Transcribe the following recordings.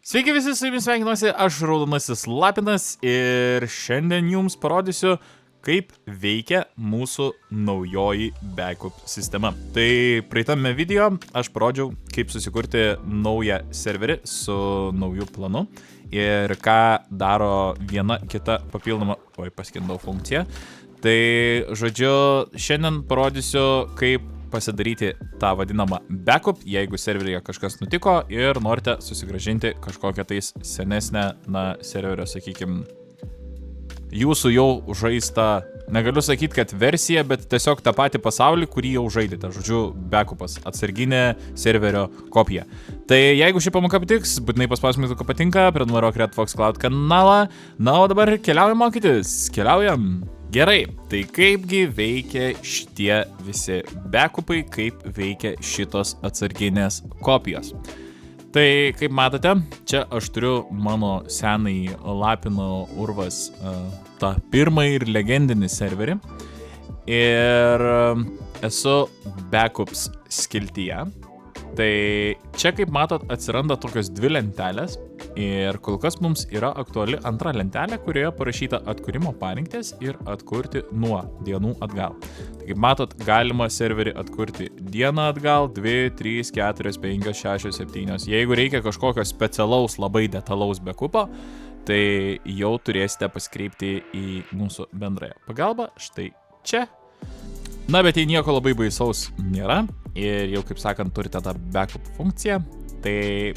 Sveiki visi, su jumis sveikinuosi, aš Raudonasis Lapinas ir šiandien jums parodysiu, kaip veikia mūsų naujoji backup sistema. Tai praeitame video aš parodžiau, kaip susikurti naują serverį su nauju planu ir ką daro viena kita papildoma, paskendau funkcija. Tai žodžiu, šiandien parodysiu, kaip pasidaryti tą vadinamą backup, jeigu serveryje kažkas nutiko ir norite susigrąžinti kažkokią tais senesnę, serverio, sakykime, jūsų jau žaistą, negaliu sakyti, kad versiją, bet tiesiog tą patį pasaulį, kurį jau žaidėte, žodžiu, backupas, atsarginė serverio kopija. Tai jeigu ši pamoka patiks, būtinai paspausk mygtuką patinka, prenumeruok Red Fox Cloud kanalą. Na, o dabar keliaujam mokytis, keliaujam. Gerai, tai kaipgi veikia šitie visi backupai, kaip veikia šitos atsarginės kopijos. Tai kaip matote, čia aš turiu mano senai Lapino Urvas, tą pirmąjį ir legendinį serverį. Ir esu backups skiltyje. Tai čia, kaip matot, atsiranda tokios dvi lentelės ir kol kas mums yra aktuali antra lentelė, kurioje parašyta atkūrimo parinktis ir atkurti nuo dienų atgal. Tai kaip matot, galima serverį atkurti dieną atgal, 2, 3, 4, 5, 6, 7. Jeigu reikia kažkokio specialaus, labai detalaus backupo, tai jau turėsite pasikreipti į mūsų bendrąją pagalbą, štai čia. Na, bet jei nieko labai baisaus nėra ir jau, kaip sakant, turite tą backup funkciją, tai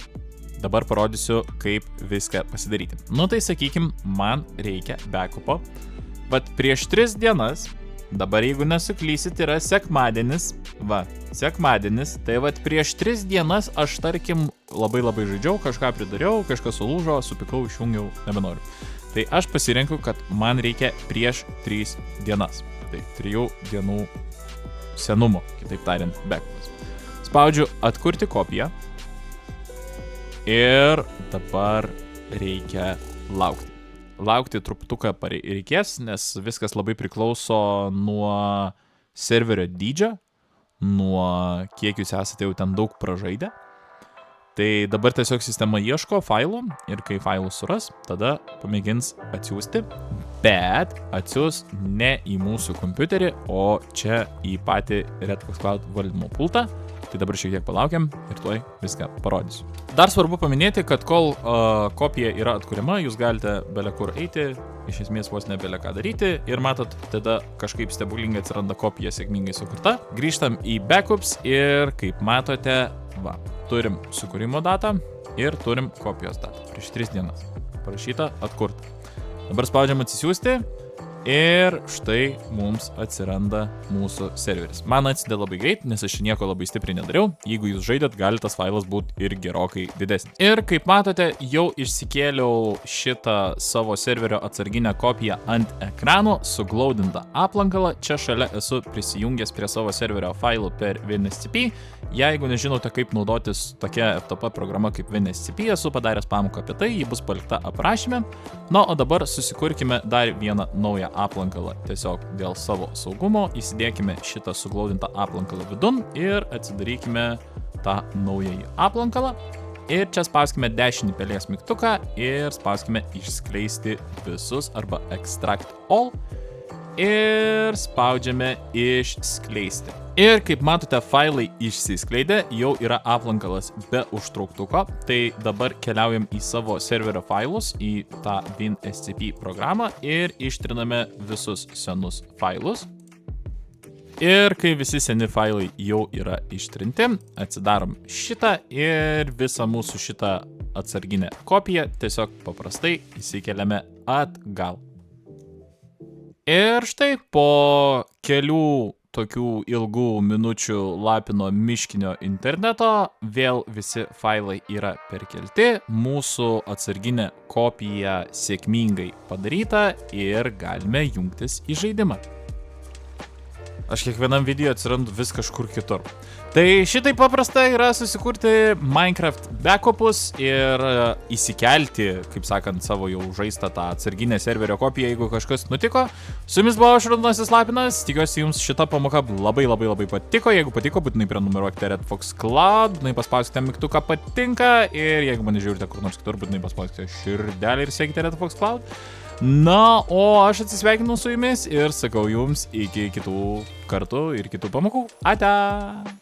dabar parodysiu, kaip viską pasidaryti. Nu, tai sakykim, man reikia backupo. Vat prieš 3 dienas, dabar jeigu nesuklysit, yra sekmadienis, sekmadienis, tai vat prieš 3 dienas aš, tarkim, labai žaidžiau, kažką pridariau, kažkas sulūžo, supikau, išjungiau, nebenoriu. Tai aš pasirenku, kad man reikia prieš 3 dienas. Tai 3 dienų senumo, kitaip tariant, backupas. Spaudžiu atkurti kopiją ir dabar reikia laukti. Laukti truputuką reikės, nes viskas labai priklauso nuo serverio dydžio, nuo kiek jūs esate jau ten daug pražaidę. Tai dabar tiesiog sistema ieško failų ir kai failus suras, tada pamėgins atsiųsti, bet atsiūs ne į mūsų kompiuterį, o čia į patį Red Fox Cloud valdymo pultą. Tai dabar šiek tiek palaukiam ir tuoj viską parodysiu. Dar svarbu paminėti, kad kol kopija yra atkuriama, jūs galite belekur eiti, iš esmės vos ne bele ką daryti ir matot, tada kažkaip stebuklingai atsiranda kopija sėkmingai sukurta. Grįžtam į backups ir kaip matote, turim sukūrimo datą ir turim kopijos datą. Prieš 3 dienas. Parašyta atkurti. Dabar spaudžiam atsisiųsti ir štai mums atsiranda mūsų serveris. Man atsidė labai greit, nes aš nieko labai stipriai nedariau. Jeigu jūs žaidėt, gali tas failas būti ir gerokai didesnis. Ir kaip matote, jau išsikėliau šitą savo serverio atsarginę kopiją ant ekrano, suglaudintą aplankalą. Čia šalia esu prisijungęs prie savo serverio failų per WinSCP. Jeigu nežinote, kaip naudotis tokia FTP programa kaip WinSCP, esu padaręs pamoką apie tai, ji bus palikta aprašyme. Na, o dabar susikurkime dar vieną naują aplankalą. Tiesiog dėl savo saugumo įsidėkime šitą suglaudintą aplankalą vidun ir atsidarykime tą naująjį aplankalą. Ir čia spauskime dešinį pelės mygtuką ir spauskime išskleisti visus arba extract all ir spaudžiame išskleisti. Ir kaip matote, failai išsiskleidė, jau yra aplankalas be užtrauktuko, tai dabar keliaujam į savo serverio failus, į tą WinSCP programą ir ištriname visus senus failus. Ir kai visi seni failai jau yra ištrinti, atsidarom šitą ir visą mūsų šitą atsarginę kopiją tiesiog paprastai įsikeliame atgal. Ir štai po kelių tokių ilgų minučių Lapino miškinio interneto vėl visi failai yra perkelti, mūsų atsarginė kopija sėkmingai padaryta ir galime jungtis į žaidimą. aš kiekvienam video atsirandu vis kažkur kitur. Tai šitai paprasta yra susikurti Minecraft backupus ir įsikelti, kaip sakant, savo jau žaistą tą atsarginę serverio kopiją, jeigu kažkas nutiko. Su jumis buvo aš, Raudonasis Lapinas, tikiuosi jums šita pamoka labai patiko, jeigu patiko, būtinai prenumeruokite Red Fox Cloud, būtinai paspauskite mygtuką patinka ir jeigu mane žiūrite kur nors kitur, būtinai paspauskite širdelį ir sekite Red Fox Cloud. Na, o aš atsisveikinu su jumis ir sakau jums iki kitų kartų ir kitų pamokų. Ate!